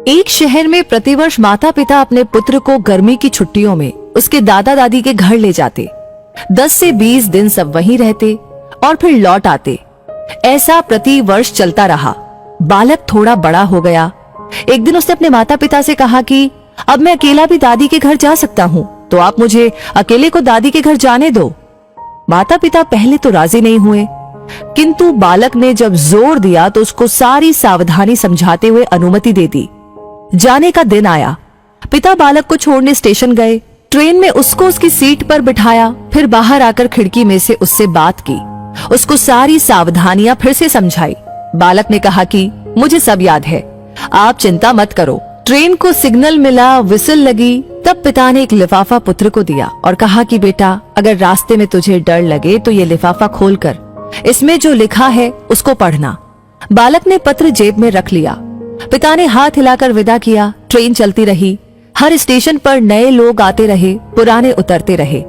एक शहर में प्रतिवर्ष माता पिता अपने पुत्र को गर्मी की छुट्टियों में उसके दादा दादी के घर ले जाते। 10 से 20 दिन सब वहीं रहते और फिर लौट आते। ऐसा प्रति वर्ष चलता रहा। बालक थोड़ा बड़ा हो गया। एक दिन उसने अपने माता पिता से कहा कि अब मैं अकेला भी दादी के घर जा सकता हूँ, तो आप मुझे अकेले को दादी के घर जाने दो। माता पिता पहले तो राजी नहीं हुए, किंतु बालक ने जब जोर दिया तो उसको सारी सावधानी समझाते हुए अनुमति दे दी। जाने का दिन आया। पिता बालक को छोड़ने स्टेशन गए। ट्रेन में उसको उसकी सीट पर बिठाया, फिर बाहर आकर खिड़की में से उससे बात की, उसको सारी सावधानियां फिर से समझाई। बालक ने कहा कि मुझे सब याद है, आप चिंता मत करो। ट्रेन को सिग्नल मिला, विसिल लगी, तब पिता ने एक लिफाफा पुत्र को दिया और कहा कि बेटा, अगर रास्ते में तुझे डर लगे तो ये लिफाफा खोलकर इसमें जो लिखा है उसको पढ़ना। बालक ने पत्र जेब में रख लिया। पिता ने हाथ हिलाकर विदा किया। ट्रेन चलती रही। हर स्टेशन पर नए लोग आते रहे, पुराने उतरते रहे।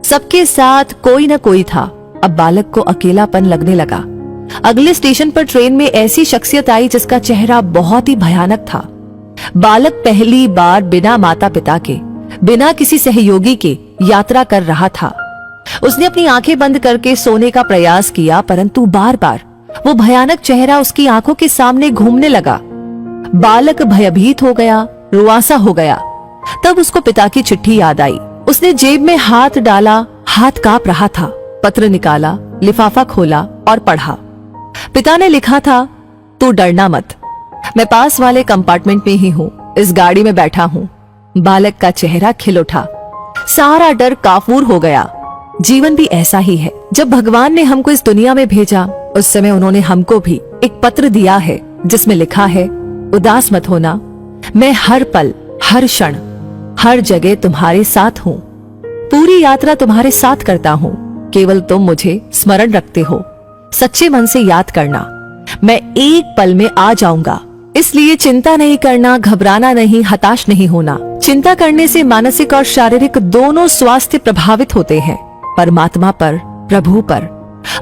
सबके साथ कोई न कोई था। अब बालक को अकेलापन लगने लगा। अगले स्टेशन पर ट्रेन में ऐसी शख्सियत आई जिसका चेहरा बहुत ही भयानक था। बालक पहली बार बिना माता पिता के, बिना किसी सहयोगी के यात्रा कर रहा था। उसने अपनी आंखें बंद करके सोने का प्रयास किया, परंतु बार बार वो भयानक चेहरा उसकी आंखों के सामने घूमने लगा। बालक भयभीत हो गया, रुआंसा हो गया। तब उसको पिता की चिट्ठी याद आई। उसने जेब में हाथ डाला, हाथ कांप रहा था। पत्र निकाला, लिफाफा खोला और पढ़ा। पिता ने लिखा था, तू डरना मत, मैं पास वाले कंपार्टमेंट में ही हूँ, इस गाड़ी में बैठा हूँ। बालक का चेहरा खिल उठा। सारा डर काफूर हो गया। जीवन भी ऐसा ही है। जब भगवान ने हमको इस दुनिया में भेजा, उस समय उन्होंने हमको भी एक पत्र दिया है जिसमें लिखा है, उदास मत होना, मैं हर पल, हर क्षण, हर जगह तुम्हारे साथ हूँ। पूरी यात्रा तुम्हारे साथ करता हूँ, केवल तुम मुझे स्मरण रखते हो। सच्चे मन से याद करना, मैं एक पल में आ जाऊंगा। इसलिए चिंता नहीं करना, घबराना नहीं, हताश नहीं होना। चिंता करने से मानसिक और शारीरिक दोनों स्वास्थ्य प्रभावित होते हैं। परमात्मा पर, प्रभु पर,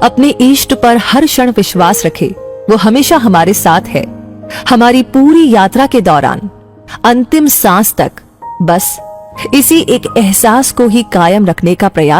अपने इष्ट पर हर क्षण विश्वास रखे, वो हमेशा हमारे साथ है। हमारी पूरी यात्रा के दौरान, अंतिम सांस तक बस इसी एक एहसास को ही कायम रखने का प्रयास